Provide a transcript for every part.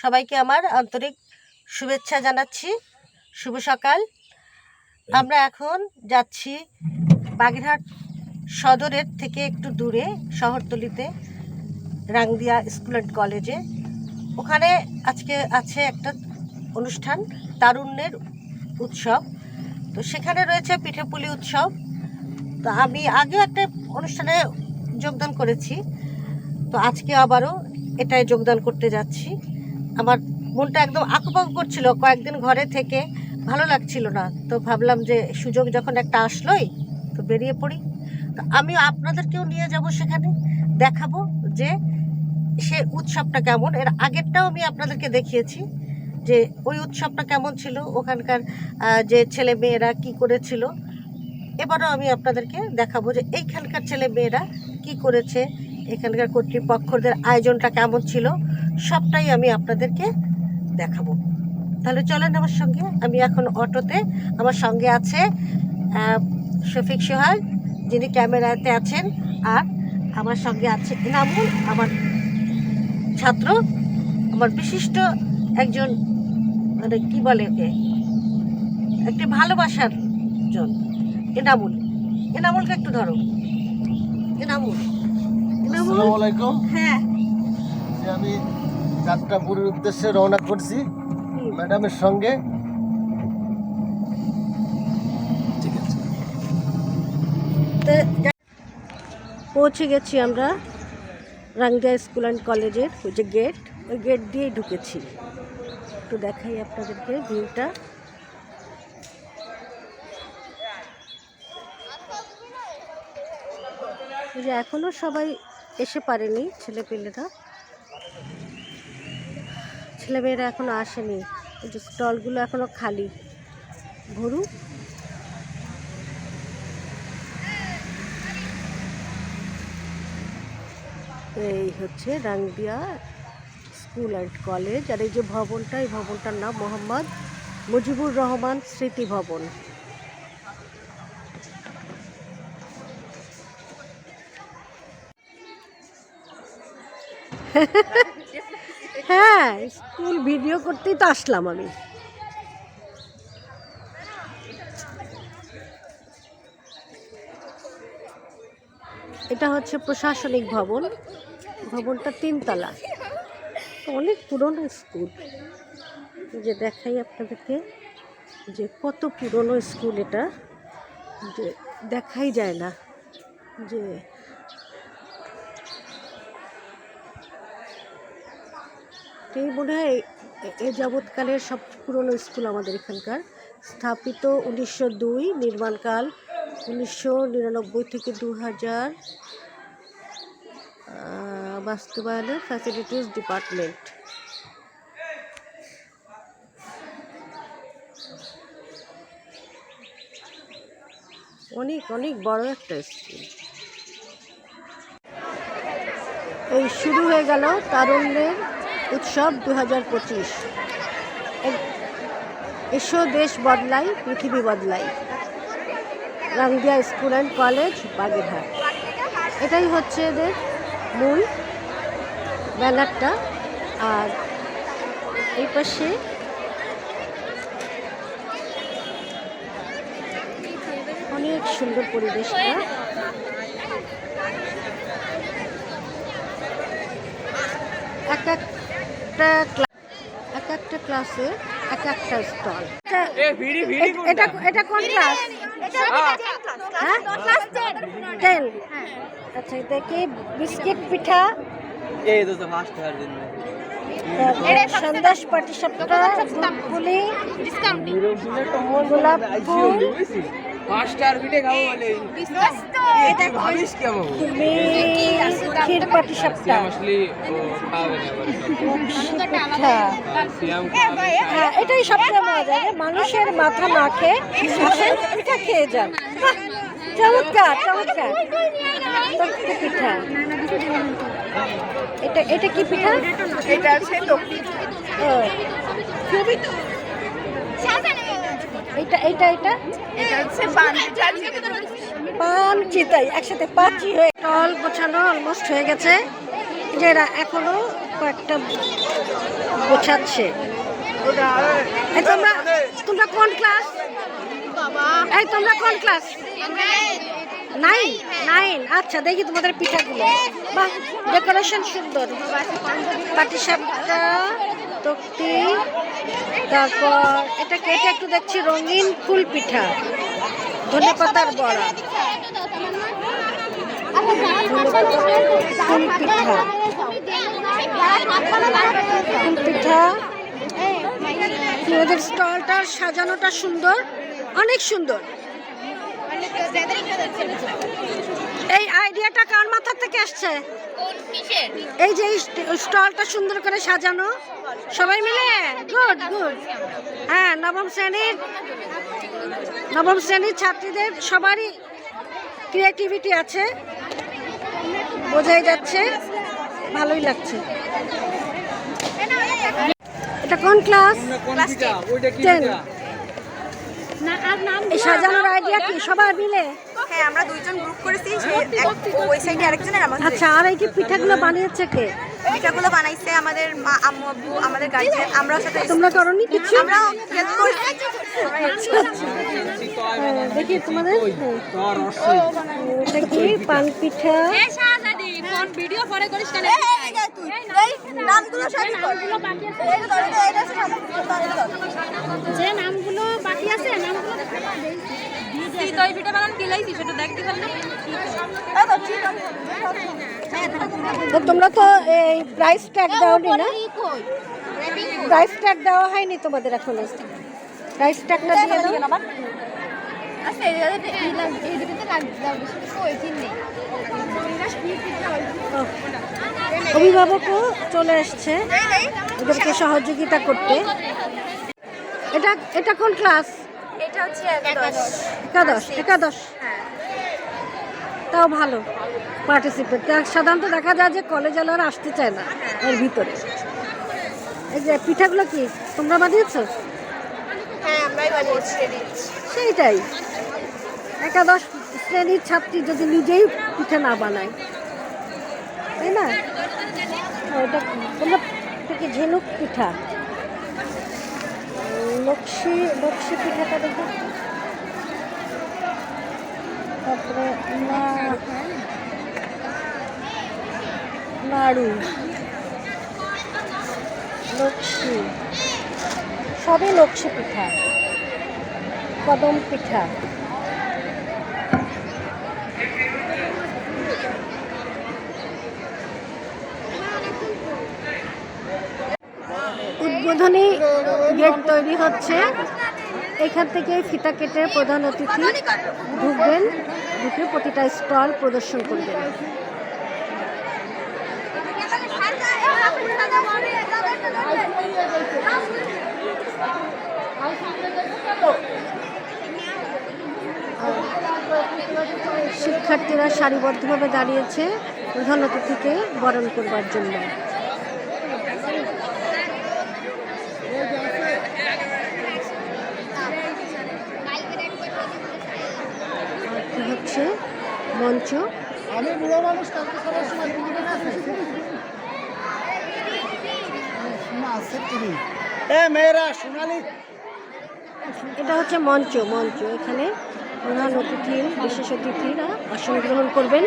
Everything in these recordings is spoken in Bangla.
সবাইকে আমার আন্তরিক শুভেচ্ছা জানাচ্ছি। শুভ সকাল। আমরা এখন যাচ্ছি বাগেরহাট সদরের থেকে একটু দূরে শহরতলিতে রাংদিয়া স্কুল অ্যান্ড কলেজে। ওখানে আজকে আছে একটা অনুষ্ঠান, তারুণ্যের উৎসব। তো সেখানে রয়েছে পিঠেপুলি উৎসব। তো আমি আগেও একটা অনুষ্ঠানে যোগদান করেছি, তো আজকে আবারও এটাই যোগদান করতে যাচ্ছি। আমার মনটা একদম আঁকুপাকু করছিল, কয়েকদিন ঘরে থেকে ভালো লাগছিল না। তো ভাবলাম যে সুযোগ যখন একটা আসলোই তো বেরিয়ে পড়ি। তো আমিও আপনাদেরকেও নিয়ে যাব, সেখানে দেখাবো যে সে উৎসবটা কেমন। এর আগেরটাও আমি আপনাদেরকে দেখিয়েছি যে ওই উৎসবটা কেমন ছিল, ওখানকার যে ছেলে মেয়েরা কী করেছিল। এবারও আমি আপনাদেরকে দেখাবো যে এইখানকার ছেলে মেয়েরা কী করেছে, এখানকার কর্তৃপক্ষদের আয়োজনটা কেমন ছিল, সবটাই আমি আপনাদেরকে দেখাবো। তাহলে চলেন আমার সঙ্গে। আমি এখন অটোতে, আমার সঙ্গে আছে শফিক সোহাগ, যিনি ক্যামেরাতে আছেন, আর আমার সঙ্গে আছে ইনামুল, আমার ছাত্র, আমার বিশিষ্ট একজন, মানে কী বলে ওকে, একটি ভালোবাসার জন এনামুল। এনামুলকে একটু ধরো। এনামুল, আসসালামু আলাইকুম। হ্যাঁ, আমি যাত্রাপুরের উদ্দেশ্যে রওনা করছি ম্যাডামের সঙ্গে। ঠিক আছে, পৌঁছে গেছি আমরা রাংদিয়া স্কুল অ্যান্ড কলেজের ওই যে গেট, ওই গেট দিয়েই ঢুকেছি। একটু দেখাই আপনাদেরকে ভিউটা। যে এখনো সবাই এসে পারেনি, ছেলেমেয়েরা এখনো আসেনি। এই যে স্টলগুলো এখনো খালি, ভরু। এই হচ্ছে রাংদিয়া স্কুল অ্যান্ড কলেজ। আর এই যে ভবনটা, এই ভবনটার নাম মোহাম্মদ মুজিবুর রহমান স্মৃতি ভবন। হ্যাঁ, স্কুল ভিডিও করতেই তো আসলাম আমি। এটা হচ্ছে প্রশাসনিক ভবন। ভবনটা 3 তলা, অনেক পুরনো স্কুল। যে দেখাই আপনাদেরকে যে কত পুরনো স্কুল এটা, যে দেখাই যায় না। যে এই মনে হয় এ যাবৎকালের সবচেয়ে পুরনো স্কুল আমাদের এখানকার। স্থাপিত 1902, নির্মাণকাল 1999 থেকে 2000, বাস্তবায়নের ফ্যাসিলিটিস ডিপার্টমেন্ট। অনেক অনেক বড় একটা স্কুল। এই শুরু হয়ে গেল তারুণ্যের উৎসব 2025। এসো দেশ বদলাই, পৃথিবী বদলাই। Rangdia school and college Bagerhat, এটাই হচ্ছে এদের মূল ব্যানারটা। আর এই পাশে অনেক সুন্দর পরিবেশটা। এক একটা ক্লাসে এক একটা স্টল। এটা কোন ক্লাস? হ্যাঁ, ক্লাস 10। আচ্ছা, দেখি বিস্কিট পিঠা, সন্দেশ পাটিসাপটা, দুধপুলি, গোলাপ ফুল। তুমি ক্ষীর পাটিসাপটা, হ্যাঁ, এটাই সবচেয়ে মজা। মানুষের মাথা না খেয়ে পিঠা খেয়ে যান। চমৎকার চমৎকার পিঠা। এটা কি পিঠা? এটা আছে এটা হচ্ছে পান চিতাই, একসাথে পাঁচি হয়ে। স্টল গোছানো অলমোস্ট হয়ে গেছে। যে এরা এখনো কয়েকটা গোছাচ্ছে। এই তোমরা তোমরা কোন ক্লাস? এই তোমরা কোন ক্লাস? 9 আচ্ছা, দেখি তোমাদের পিঠাগুলো। বাহ, ডেকোরেশন সুন্দর। পাটিসাপটা, তক্তি, তারপর এটা একটু দেখছি রঙিন ফুল পিঠা, ধনেপাতার বড়া, ফুল পিঠা, ফুল পিঠা। ওদের স্টলটার সাজানোটা সুন্দর, অনেক সুন্দর। এই আইডিয়াটা কার মাথা থেকে আসছে? এই যে স্টলটা সুন্দর করে সাজানো, সবাই মিলে? Good good. হ্যাঁ, নবম শ্রেণীর ছাত্রীদের সবারই ক্রিয়েটিভিটি আছে, বোঝাই যাচ্ছে, ভালোই লাগছে। এটা কোন ক্লাস? টেন। এই সাজানোর আইডিয়া কি সবাই মিলে? হ্যাঁ, আমরা দুইজন গ্রুপ করেছি, ওই সাইডে আরেকজনের আমাদের। আচ্ছা, আর এই কি পিঠাগুলো বানিয়েছে কে? পিঠাগুলো বানাইছে আমাদের মা, আম্মু, আব্বু, আমাদের গার্জিয়ান। আমরাও সাথে তোমরা করনি কিছু? আমরাও হেল্প করছি। দেখি তোমাদের এটা কি পান পিঠা। নামগুলো সবই কর। যে নামগুলো বাকি আছে নামগুলো দই পিঠা বানান কি লাইছি সেটা দেখতে পারলে। তো তোমরা তো এই প্রাইস ট্যাগ দাওনি না? প্রাইস ট্যাগ দেওয়া হয়নি তোমাদের এখন? প্রাইস ট্যাগটা দিয়ে দাও। আচ্ছা, এই দুটোতে কাজ দাও, বেশি ওই তিন নেই। অভিভাবকও চলে আসছে ওদেরকে সহযোগিতা করতে। এটা কোন ক্লাস? এটা হচ্ছে একাদশ। একাদশ। তাও ভালো পার্টিসিপেট। সাধারণত দেখা যায় যে কলেজ আলোরা আসতে চায় না এর ভিতরে। এই যে পিঠাগুলো কি তোমরা বানিয়েছো? হ্যাঁ, আমরাই বানিয়েছি। সেইটাই, একাদশ শ্রেণীর ছাত্রী যদি নিজেই পিঠা না বানায়, তাই না? ওটা তোমরা থেকে ঝিনুক পিঠা, লক্ষ্মী পিঠাটা দেখো। তারপরে নাড়ু, লক্ষ্মী, সবই লক্ষ্মী পিঠা, কদম পিঠা। উদ্বোধনী গেট তৈরি হচ্ছে। এখান থেকে ফিতা কেটে প্রধান অতিথি ঢুকবেন, ঢুকে প্রতিটা স্টল প্রদর্শন করবেন। শিক্ষার্থীরা সারিবদ্ধভাবে দাঁড়িয়েছে প্রধান অতিথিকে বরণ করবার জন্য। হচ্ছে মঞ্চ। আমি বুড়ো মানুষ, কালকে সবার সময় মেয়েরা সোনালি। এটা হচ্ছে মঞ্চ। এখানে প্রধান অতিথি, বিশেষ অতিথিরা আসন গ্রহণ করবেন।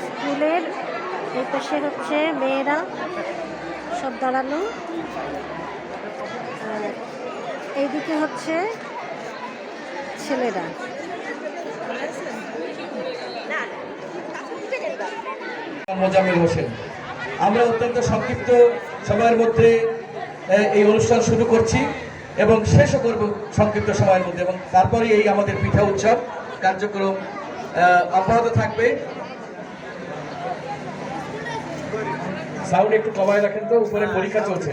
স্কুলের এই পাশে হচ্ছে মেয়েরা সব দাঁড়ানো, আর এইদিকে হচ্ছে ছেলেরা। মোজাম্মেল হোসেন। আমরা অত্যন্ত সংক্ষিপ্ত সময়ের মধ্যে এই অনুষ্ঠান শুরু করছি এবং শেষও করব সংক্ষিপ্ত সময়ের মধ্যে, এবং তারপরে এই আমাদের পিঠা উৎসব কার্যক্রম অব্যাহত থাকবে। সাউন্ড একটু কমায় রাখেন তো, উপরে পরীক্ষা চলছে,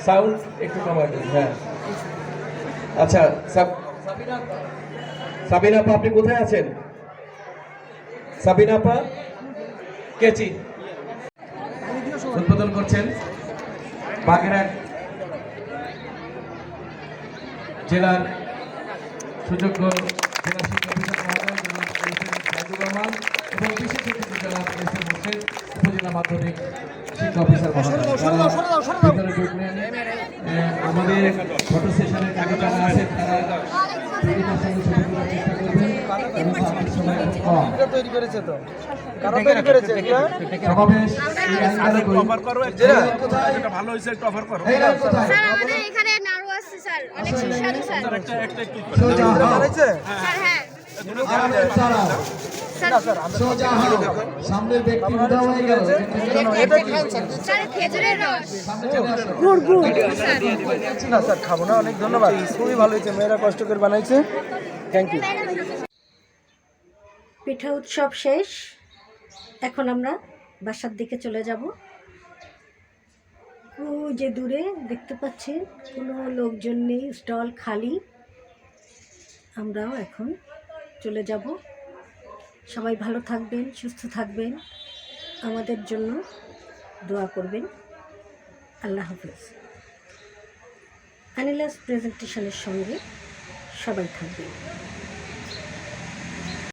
সাউন্ড একটু কমায় দিন। হ্যাঁ, আচ্ছা, সাবিনা আপা আপনি কোথায় আছেন? সাবিনা আপা কেচি উদ্বোধন করছেন বাগেরহাট জেলার সুযোগ্য জেলা শিক্ষা অফিসার মহোদয় জনাব সাইদুর রহমান এবং বিশেষ অতিথি জনাব এস.এম. হোসেন উপজেলা মাধ্যমিক শিক্ষা অফিসার মহোদয় ভিতরে ঢুকলেন। আমাদের ফটো সেশনের কাজে যারা আছেন তারা বিভিন্ন সঙ্গে ছবি তোলার চেষ্টা করবেন এবং সামনের সময় খুব কম। তৈরি করেছে তো কারা তৈরি করেছে সমাবেশ এই আইনকালে কোথায় ভালো হয়েছে একটু অফার করো। এই রাত কোথায় স্যার আমাদের এখানে নাড়ু আছে স্যার অনেক সুস্বাদু স্যার সোজা হও বানাইছে স্যার হ্যাঁ আরামে দাঁড়াও সোজা হও সামনের ব্যক্তি উধাও হয়ে গেল স্যার খেজুরের রস সামনে চলে আসো না স্যার খাবো না, অনেক ধন্যবাদ, খুবই ভালো হয়েছে, মেয়েরা কষ্ট করে বানাইছে, থ্যাংক ইউ। পিঠা উৎসব শেষ, এখন আমরা বাসার দিকে চলে যাব। ওই যে দূরে দেখতে পাচ্ছেন কোনো লোকজন নেই, স্টল খালি। আমরাও এখন চলে যাব। সবাই ভালো থাকবেন, সুস্থ থাকবেন, আমাদের জন্য দোয়া করবেন। আল্লাহ হাফেজ। আনিলাস প্রেজেন্টেশনের সঙ্গে সবাই থাকবেন।